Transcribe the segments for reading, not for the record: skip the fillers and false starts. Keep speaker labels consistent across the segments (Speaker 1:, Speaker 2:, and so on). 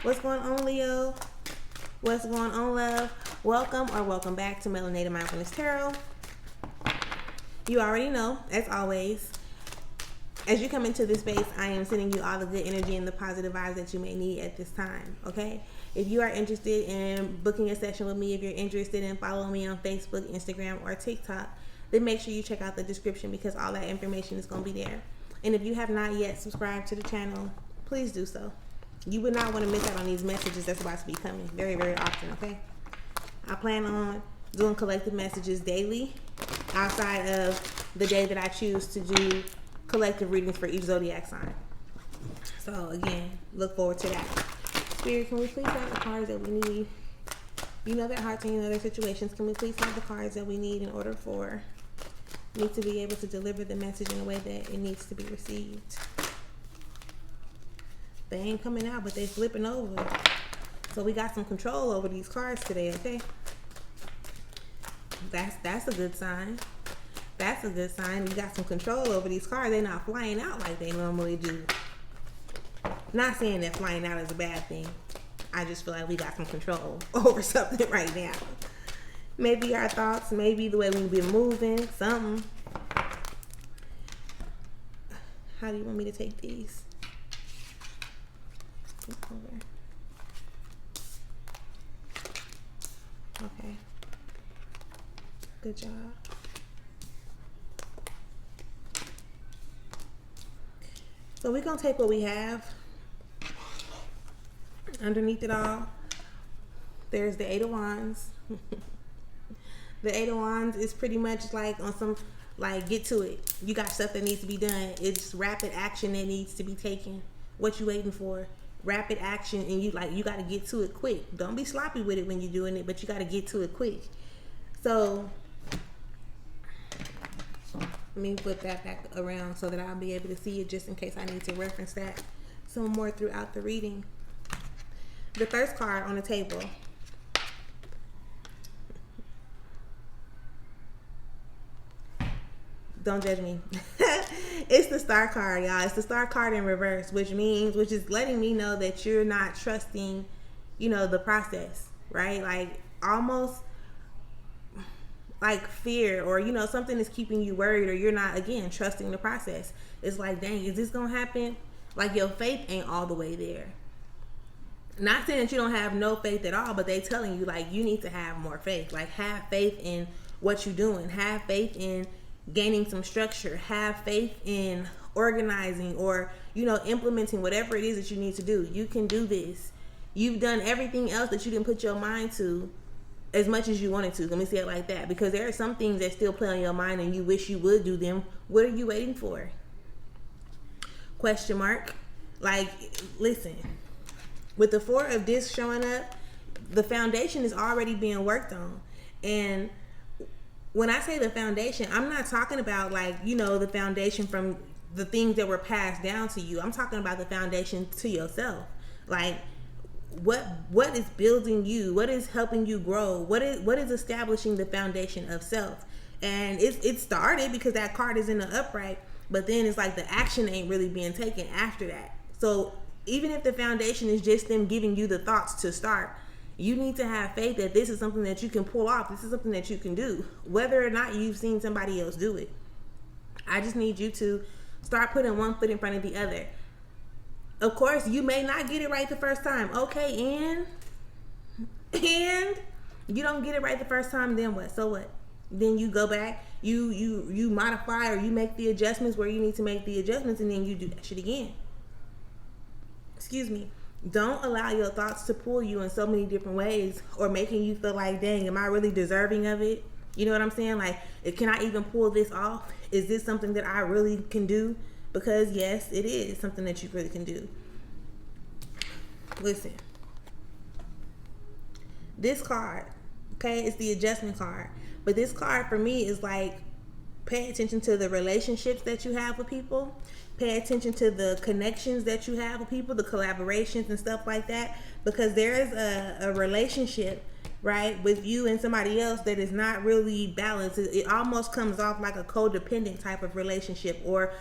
Speaker 1: What's going on, Leo? What's going on, love? Welcome or welcome back to Melanated Mindfulness Tarot. You already know, as always, as you come into this space, I am sending you all the good energy and the positive vibes that you may need at this time, okay? If you are interested in booking a session with me, if you're interested in following me on Facebook, Instagram, or TikTok, then make sure you check out the description because all that information is going to be there. And if you have not yet subscribed to the channel, please do so. You would not want to miss out on these messages that's about to be coming very, very often, okay? I plan on doing collective messages daily outside of the day that I choose to do collective readings for each zodiac sign. So again, look forward to that. Spirit, can we please have the cards that we need? You know their hearts and you know their situations. Can we please have the cards that we need in order for me to be able to deliver the message in a way that it needs to be received? They ain't coming out, but they flipping over. So we got some control over these cards today, okay? That's a good sign. That's a good sign. You got some control over these cards. They're not flying out like they normally do. Not saying that flying out is a bad thing. I just feel like we got some control over something right now. Maybe our thoughts, maybe the way we've been moving, something. How do you want me to take these? Over. Okay. Good job. So we're going to take what we have. Underneath it all, there's the Eight of Wands. The Eight of Wands is pretty much like on some, like, get to it. You got stuff that needs to be done. It's rapid action that needs to be taken. What you waiting for? Rapid action, and you got to get to it quick. Don't be sloppy with it when you're doing it, but you got to get to it quick. So let me put that back around so that I'll be able to see it just in case I need to reference that some more throughout the reading. The first card on the table. Don't judge me. It's the Star card, y'all. It's the Star card in reverse, which is letting me know that you're not trusting, the process, right? Like almost like fear or, something is keeping you worried or you're not, again, trusting the process. It's like, dang, is this going to happen? Like your faith ain't all the way there. Not saying that you don't have no faith at all, but they telling you like you need to have more faith. Like have faith in what you're doing. Have faith in gaining some structure. Have faith in organizing or, implementing whatever it is that you need to do. You can do this. You've done everything else that you didn't put your mind to as much as you wanted to. Let me say it like that. Because there are some things that still play on your mind and you wish you would do them. What are you waiting for? Question mark. Like, listen. With the Four of Discs showing up, the foundation is already being worked on. And when I say the foundation, I'm not talking about the foundation from the things that were passed down to you. I'm talking about the foundation to yourself. Like what is building you? What is helping you grow? What is establishing the foundation of self? And it started because that card is in the upright, but then it's like the action ain't really being taken after that. So even if the foundation is just them giving you the thoughts to start, you need to have faith that this is something that you can pull off. This is something that you can do, whether or not you've seen somebody else do it. I just need you to start putting one foot in front of the other. Of course, you may not get it right the first time. Okay, and you don't get it right the first time, then what? So what? Then you go back, you modify or you make the adjustments where you need to make the adjustments, and then you do that shit again. Excuse me. Don't allow your thoughts to pull you in so many different ways or making you feel like, dang, am I really deserving of it? You know what I'm saying? Like, can I even pull this off? Is this something that I really can do? Because yes, it is something that you really can do. Listen. This card, okay, it's the adjustment card. But this card for me is like, pay attention to the relationships that you have with people. Pay attention to the connections that you have with people, the collaborations and stuff like that. Because there is a relationship, right, with you and somebody else that is not really balanced. It almost comes off like a codependent type of relationship or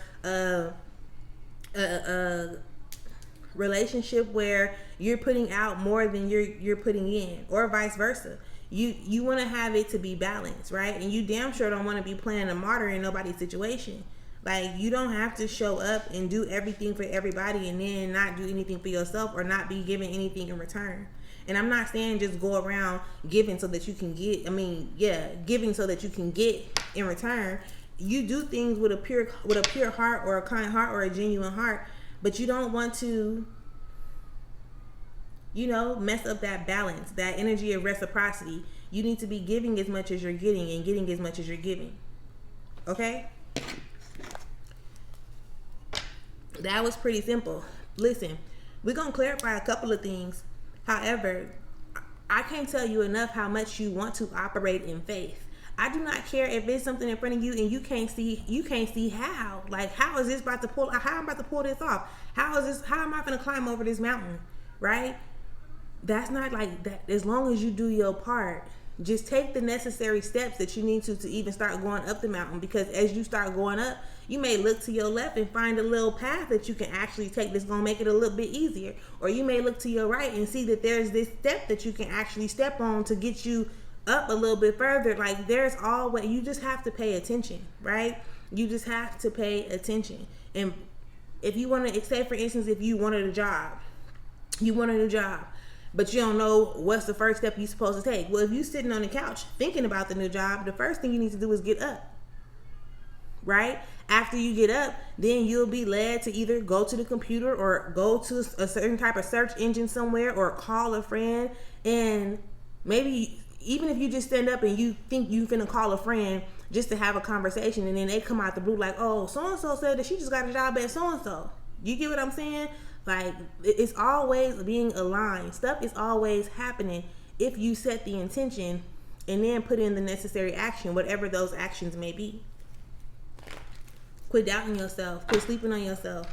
Speaker 1: relationship where you're putting out more than you're putting in, or vice versa. You want to have it to be balanced, right? And you damn sure don't want to be playing a martyr in nobody's situation. Like, you don't have to show up and do everything for everybody and then not do anything for yourself, or not be given anything in return. And I'm not saying just go around giving so that you can get, giving so that you can get in return. You do things with a pure heart, or a kind heart, or a genuine heart, but you don't want to, mess up that balance, that energy of reciprocity. You need to be giving as much as you're getting, and getting as much as you're giving. Okay? That was pretty simple. Listen, we're going to clarify a couple of things. However, I can't tell you enough how much you want to operate in faith. I do not care if it's something in front of you and you can't see how. Like, how is this about to pull, how I'm about to pull this off? How am I going to climb over this mountain? Right? That's not like that. As long as you do your part, just take the necessary steps that you need to even start going up the mountain. Because as you start going up, you may look to your left and find a little path that you can actually take that's going to make it a little bit easier. Or you may look to your right and see that there's this step that you can actually step on to get you up a little bit further. Like, there's always, you just have to pay attention, right? You just have to pay attention. And if you want to, say for instance, if you wanted a job, but you don't know what's the first step you're supposed to take. Well, if you're sitting on the couch thinking about the new job, the first thing you need to do is get up, right? After you get up, then you'll be led to either go to the computer or go to a certain type of search engine somewhere, or call a friend. And maybe even if you just stand up and you think you're finna call a friend just to have a conversation, and then they come out the blue like, oh, so-and-so said that she just got a job at so-and-so. You get what I'm saying? Like, it's always being aligned. Stuff is always happening if you set the intention and then put in the necessary action, whatever those actions may be. Quit doubting yourself. Quit sleeping on yourself.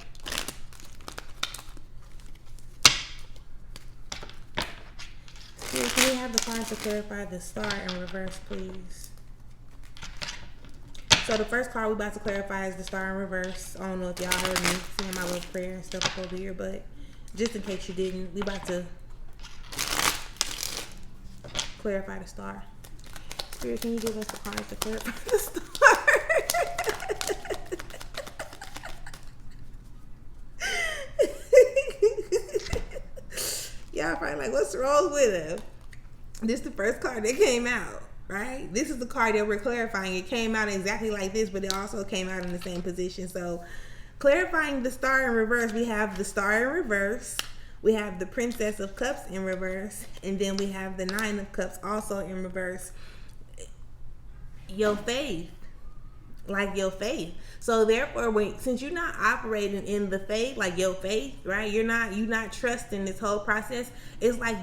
Speaker 1: Here, can we have the cards to clarify the star in reverse, please? So the first card we're about to clarify is the star in reverse. I don't know if y'all heard me saying my little prayer and stuff up over here, but just in case you didn't, we about to clarify the star. Spirit, can you give us the cards to clarify the star? Y'all probably like, what's wrong with him? This is the first card that came out, right? This is the card that we're clarifying. It came out exactly like this, but it also came out in the same position. So clarifying the star in reverse, we have the star in reverse, we have the Princess of Cups in reverse, and then we have the Nine of Cups also in reverse. Your faith. Like your faith. So therefore, since you're not operating in the faith, like your faith, right? You're not trusting this whole process. It's like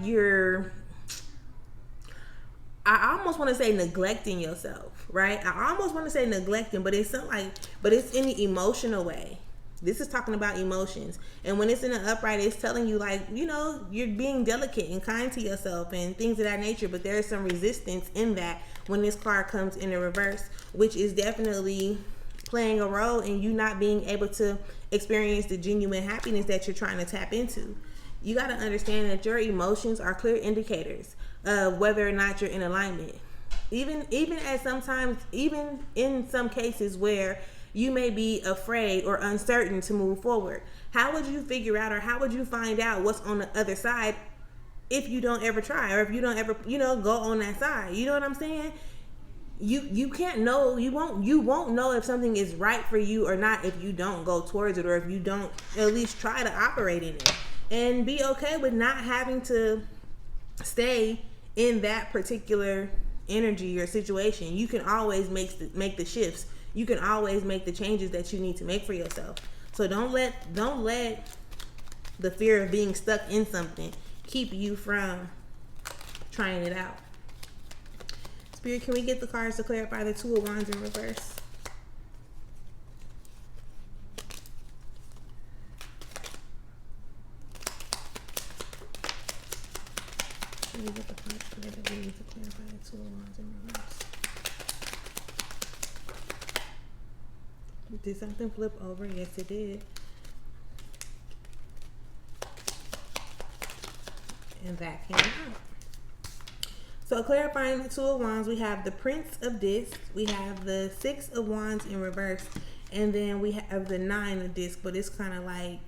Speaker 1: I almost want to say neglecting yourself, right? I almost want to say neglecting, but it's in the emotional way. This is talking about emotions. And when it's in an upright, it's telling you, like, you're being delicate and kind to yourself and things of that nature. But there is some resistance in that when this card comes in the reverse, which is definitely playing a role in you not being able to experience the genuine happiness that you're trying to tap into. You got to understand that your emotions are clear indicators of whether or not you're in alignment. Even in some cases where you may be afraid or uncertain to move forward. How would you figure out, or how would you find out what's on the other side if you don't ever try, or if you don't ever, go on that side? You know what I'm saying? You can't know, you won't know if something is right for you or not if you don't go towards it, or if you don't at least try to operate in it. And be okay with not having to stay in that particular energy or situation. You can always make the shifts. You can always make the changes that you need to make for yourself. So don't let the fear of being stuck in something keep you from trying it out. Spirit, can we get the cards to clarify the Two of Wands in reverse? Can we get the cards to clarify the Two of Wands in reverse? Did something flip over? Yes, it did. And that came out. So clarifying the Two of Wands, we have the Prince of Discs, we have the Six of Wands in reverse, and then we have the Nine of Discs, but it's kind of like,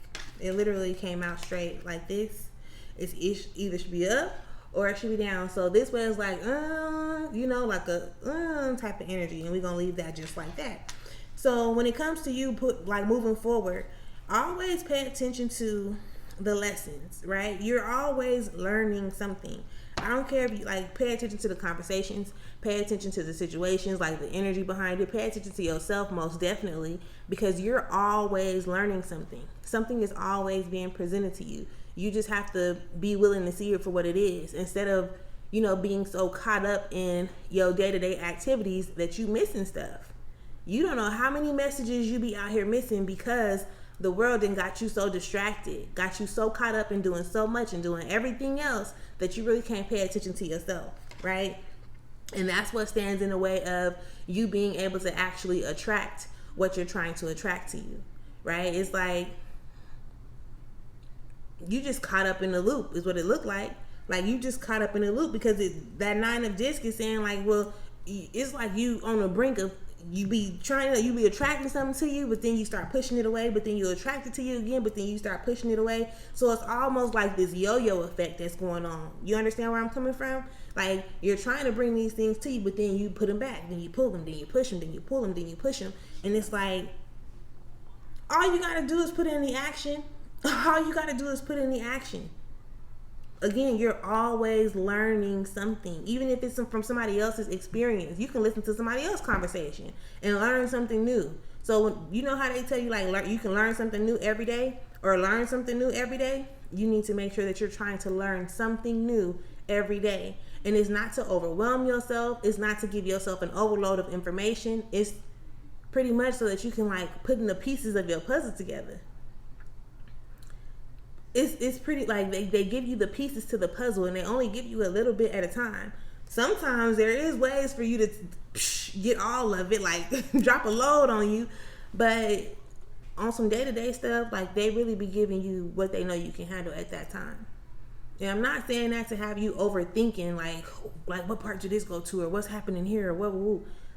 Speaker 1: it literally came out straight like this. It either should be up or it should be down. So this way is like, like a type of energy, and we're going to leave that just like that. So when it comes to you moving forward, always pay attention to the lessons, right? You're always learning something. I don't care if you pay attention to the conversations, pay attention to the situations, like the energy behind it, pay attention to yourself most definitely, because you're always learning something. Something is always being presented to you. You just have to be willing to see it for what it is, instead of, being so caught up in your day-to-day activities that you missing stuff. You don't know how many messages you be out here missing because the world then got you so distracted, got you so caught up in doing so much and doing everything else that you really can't pay attention to yourself, right? And that's what stands in the way of you being able to actually attract what you're trying to attract to you, right? It's like you just caught up in the loop is what it looked like. Like you just caught up in the loop because that Nine of Discs is saying it's like you on the brink of, you be attracting something to you, but then you start pushing it away, but then you attract it to you again, but then you start pushing it away. So it's almost like this yo-yo effect that's going on. You understand where I'm coming from? Like you're trying to bring these things to you, but then you put them back, then you pull them, then you push them, then you pull them, then you push them. And it's like, all you got to do is put in the action. All you got to do is put in the action. Again, you're always learning something, even if it's from somebody else's experience. You can listen to somebody else's conversation and learn something new. So when, you know how they tell you you can learn something new every day or learn something new every day? You need to make sure that you're trying to learn something new every day. And it's not to overwhelm yourself. It's not to give yourself an overload of information. It's pretty much so that you can put in the pieces of your puzzle together. It's pretty they give you the pieces to the puzzle, and they only give you a little bit at a time. Sometimes there is ways for you to get all of it, drop a load on you, but on some day-to-day stuff, they really be giving you what they know you can handle at that time. And I'm not saying that to have you overthinking what part did this go to, or what's happening here, or what,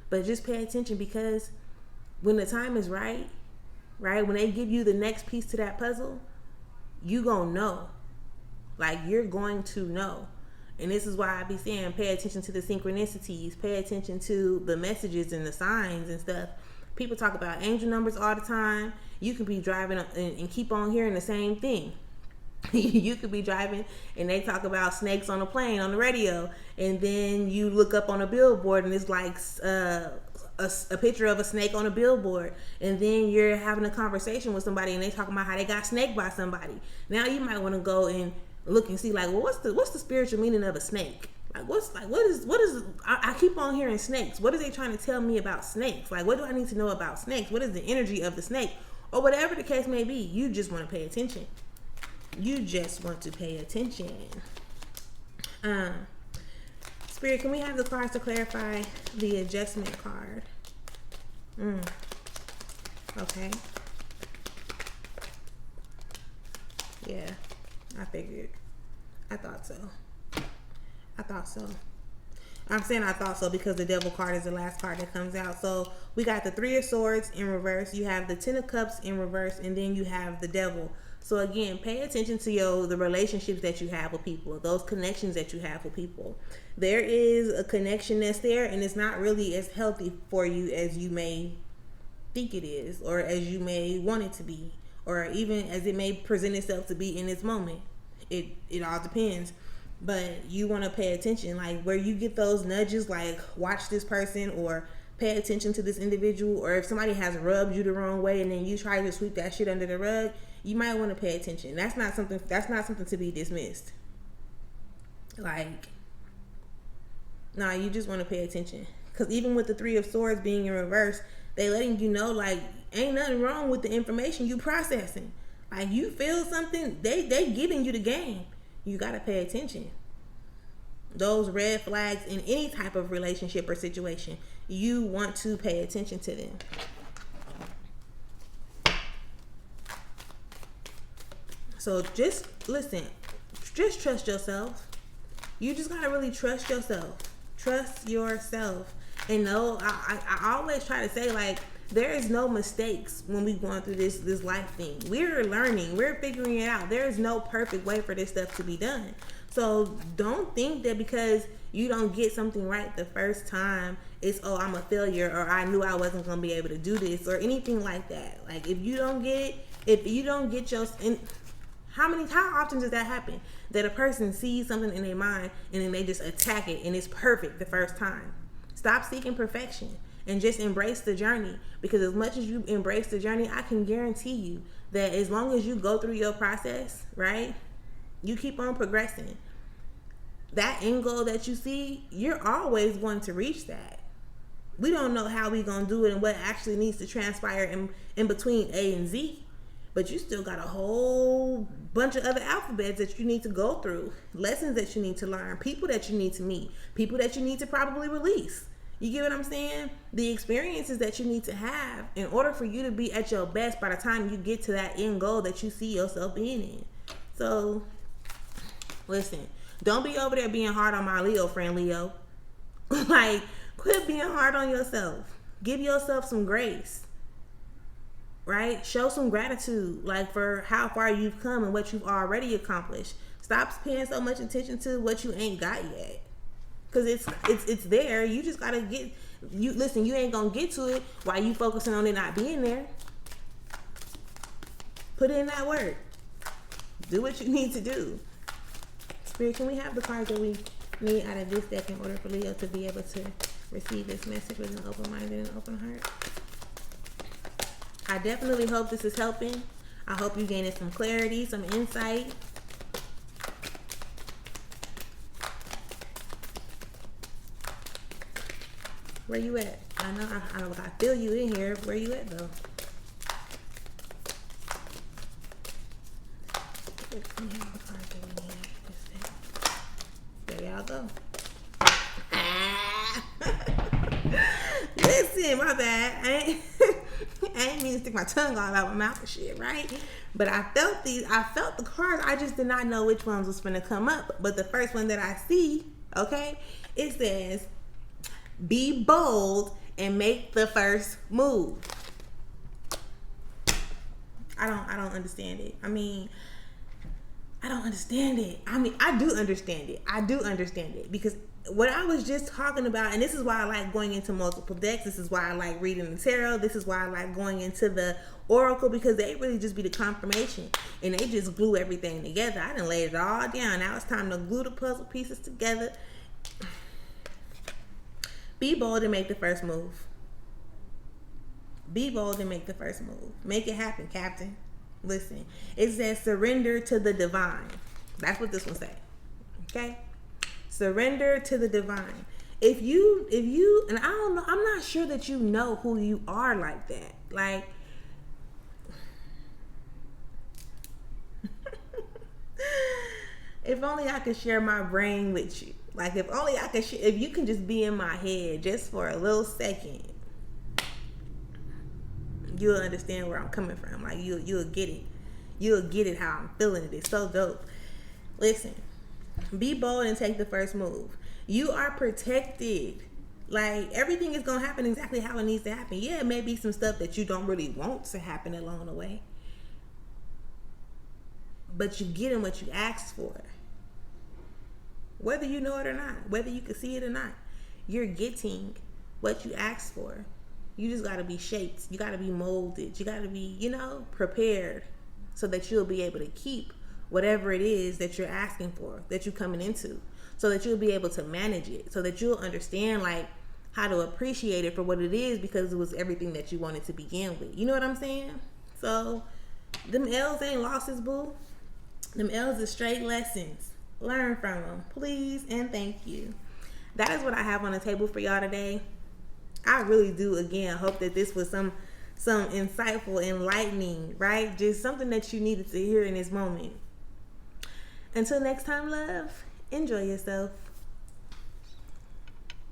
Speaker 1: but just pay attention, because when the time is right, when they give you the next piece to that puzzle, you gonna know. You're going to know. And this is why I be saying pay attention to the synchronicities, pay attention to the messages and the signs and stuff. People talk about angel numbers all the time. You could be driving and keep on hearing the same thing. You could be driving and they talk about snakes on a plane on the radio, and then you look up on a billboard and it's a picture of a snake on a billboard, and then you're having a conversation with somebody and they talking about how they got snaked by somebody. Now you might want to go and look and see what's the spiritual meaning of a snake? I keep on hearing snakes. What are they trying to tell me about snakes? What do I need to know about snakes? What is the energy of the snake? Or whatever the case may be, you just want to pay attention. You just want to pay attention. Spirit, can we have the cards to clarify the adjustment card? Okay. Yeah, I figured. I thought so. I'm saying I thought so because the Devil card is the last card that comes out. So we got the Three of Swords in reverse. You have the Ten of Cups in reverse, and then you have the Devil. So again, pay attention to the relationships that you have with people, those connections that you have with people. There is a connection that's there, and it's not really as healthy for you as you may think it is, or as you may want it to be, or even as it may present itself to be in this moment. It all depends. But you want to pay attention, where you get those nudges, watch this person, or pay attention to this individual, or if somebody has rubbed you the wrong way and then you try to sweep that shit under the rug, you might want to pay attention. That's not something to be dismissed. Nah, you just want to pay attention. Because even with the Three of Swords being in reverse, they letting you know, ain't nothing wrong with the information you processing. You feel something, they giving you the game. You got to pay attention. Those red flags in any type of relationship or situation, you want to pay attention to them. So just listen, just trust yourself. You just gotta really trust yourself. Trust yourself. And no, I always try to say, like, there is no mistakes when we going through this life thing. We're learning. We're figuring it out. There is no perfect way for this stuff to be done. So don't think that because you don't get something right the first time, it's, oh, I'm a failure, or I knew I wasn't going to be able to do this, or anything like that. Like, if you don't get your... How often does that happen? That a person sees something in their mind and then they just attack it and it's perfect the first time. Stop seeking perfection and just embrace the journey. Because as much as you embrace the journey, I can guarantee you that as long as you go through your process, right, you keep on progressing. That end goal that you see, you're always going to reach that. We don't know how we're going to do it and what actually needs to transpire in between A and Z. But you still got a whole bunch of other alphabets that you need to go through, lessons that you need to learn, people that you need to meet, people that you need to probably release. You get what I'm saying? The experiences that you need to have in order for you to be at your best by the time you get to that end goal that you see yourself being in. So, listen, don't be over there being hard on my Leo friend, Leo. Like, quit being hard on yourself. Give yourself some grace. Right? Show some gratitude, like, for how far you've come and what you've already accomplished. Stop paying so much attention to what you ain't got yet, because it's there. You just gotta get. You listen. You ain't gonna get to it while you focusing on it not being there. Put in that work. Do what you need to do. Spirit, can we have the cards that we need out of this deck in order for Leo to be able to receive this message with an open mind and an open heart? I definitely hope this is helping. I hope you're gaining some clarity, some insight. Where you at? I know I feel you in here. Where you at, though? There y'all go. Listen, my bad. I ain't mean to stick my tongue all out my mouth and shit, right? But I felt the cards. I just did not know which ones was finna come up. But the first one that I see, okay, it says, be bold and make the first move. I don't understand it. I don't understand it. I do understand it. I do understand it, because what I was just talking about, and this is why I like going into multiple decks. This is why I like reading the tarot. This is why I like going into the oracle, because they really just be the confirmation, and they just glue everything together. I done laid it all down. Now it's time to glue the puzzle pieces together. Be bold and make the first move. Be bold and make the first move. Make it happen, Captain. Listen, it says surrender to the divine. That's what this one say. Okay? Surrender to the divine. If you, and I don't know, I'm not sure that you know who you are like that. Like, if only I could share my brain with you. Like, if only I could, if you can just be in my head just for a little second, you'll understand where I'm coming from. Like, you'll get it. You'll get it how I'm feeling it. It's so dope. Listen. Be bold and take the first move. You are protected. Like, everything is going to happen exactly how it needs to happen. Yeah, it may be some stuff that you don't really want to happen along the way, but you getting what you asked for. Whether you know it or not, whether you can see it or not, you're getting what you asked for. You just got to be shaped. You got to be molded. You got to be, prepared so that you'll be able to keep whatever it is that you're asking for, that you're coming into, so that you'll be able to manage it, so that you'll understand, like, how to appreciate it for what it is, because it was everything that you wanted to begin with. You know what I'm saying? So, them L's ain't losses, boo. Them L's is straight lessons. Learn from them, please, and thank you. That is what I have on the table for y'all today. I really do, again, hope that this was some insightful, enlightening, right? Just something that you needed to hear in this moment. Until next time, love, enjoy yourself.